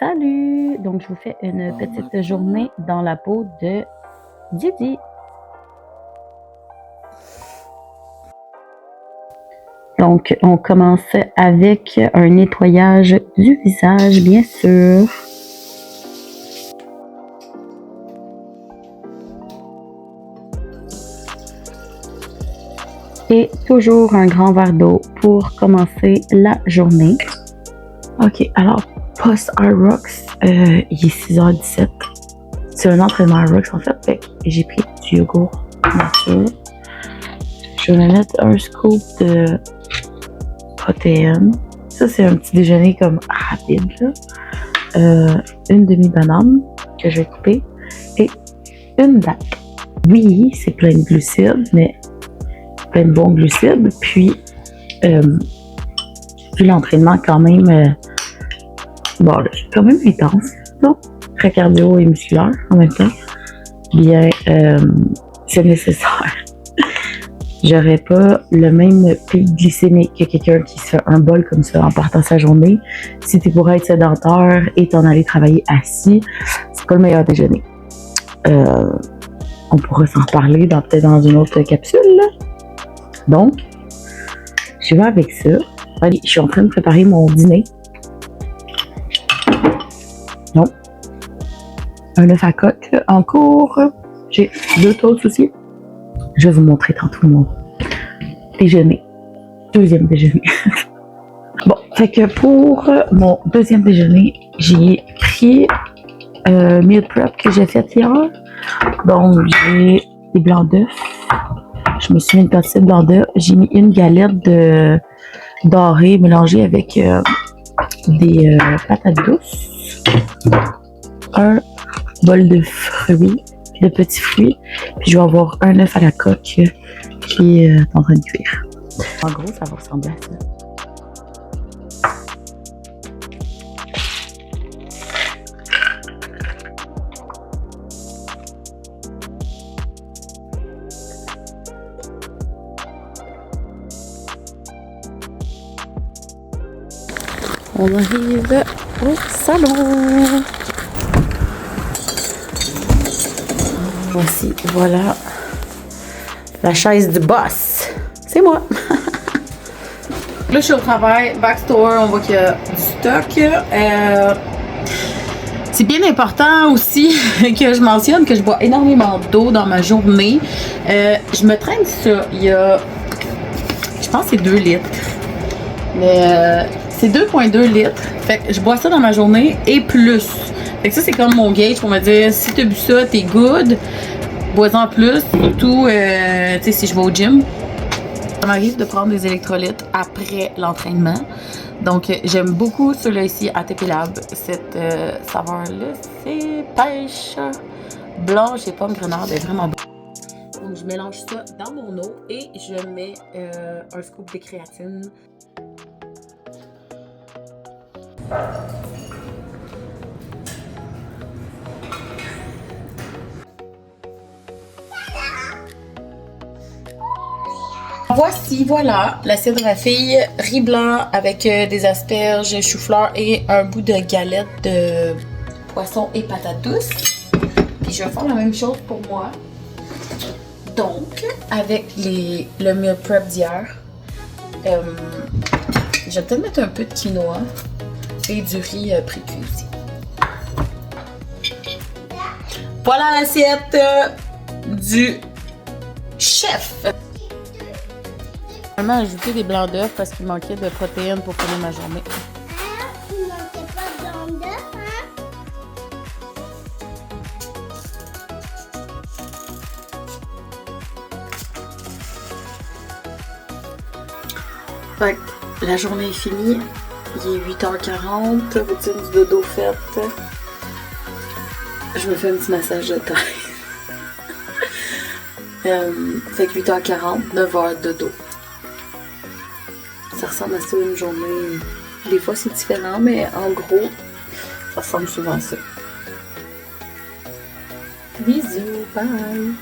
Salut! Donc, je vous fais une petite journée dans la peau de Didi. Donc, on commence avec un nettoyage du visage, bien sûr. Et toujours un grand verre d'eau pour commencer la journée. Ok, alors, post-Irox, il est 6h17. C'est un entraînement Irox en fait j'ai pris du yogourt nature. Je vais mettre un scoop de protéines. Ça, c'est un petit déjeuner comme rapide, là. Une demi-banane que je vais couper et une date. Oui, c'est plein de glucides, mais plein de bons glucides. Puis, vu l'entraînement quand même, bon, là, quand même intense, non? Très cardio et musculaire en même temps. Bien, c'est nécessaire. J'aurais pas le même pic glycémique que quelqu'un qui se fait un bol comme ça en partant sa journée. Si t'es pour être sédentaire et t'en aller travailler assis, c'est pas le meilleur déjeuner. On pourra s'en reparler peut-être dans une autre capsule, là. Donc, je vais avec ça. Allez, je suis en train de préparer mon dîner. Non. Un œuf à coque en cours. J'ai 2 toasts aussi. Je vais vous montrer tantôt mon déjeuner. Deuxième déjeuner. Bon, fait que pour mon deuxième déjeuner, j'ai pris meal prep que j'ai fait hier. Donc, j'ai des blancs d'œufs. Je me suis mis une quantité de blancs d'œufs. J'ai mis une galette de dorée mélangée avec des patates douces. Un bol de fruits, de petits fruits. Puis je vais avoir un œuf à la coque qui est en train de cuire. En gros, ça va ressembler à ça. On arrive au salon. Voici, voilà la chaise du boss. C'est moi. Là, je suis au travail, backstore, on voit qu'il y a du stock. C'est bien important aussi que je mentionne que je bois énormément d'eau dans ma journée. Je me traîne ça. Il y a, je pense que c'est 2 litres. Mais c'est 2,2 litres. Fait que je bois ça dans ma journée et plus. Fait que ça, c'est comme mon gauge pour me dire, si t'as bu ça, t'es good. Bois-en plus. Surtout, tu sais, si je vais au gym. Ça m'arrive de prendre des électrolytes après l'entraînement. Donc, j'aime beaucoup celui-là ici à TP Lab. Cette saveur-là, c'est pêche blanche et pomme grenade. Elle est vraiment bonne. Donc, je mélange ça dans mon eau et je mets un scoop de créatine. Voici, voilà, l'assiette de ma fille. Riz blanc avec des asperges, chou-fleur et un bout de galette de poisson et patates douces. Puis je vais faire la même chose pour moi. Donc, avec le meal prep d'hier, je vais peut-être mettre un peu de quinoa et du riz pré-cuit aussi. Voilà l'assiette du chef. J'ai vraiment ajouté des blancs d'œufs parce qu'il manquait de protéines pour finir ma journée. Il manquait pas de blanc d'œuf, Fait que la journée est finie. Il est 8h40. Routine du dodo faite. Je me fais un petit massage de tête. Fait que 8h40, 9h de dodo. Ça ressemble à ça une journée. Des fois c'est différent, mais en gros, ça ressemble souvent à ça. Bisous, bye!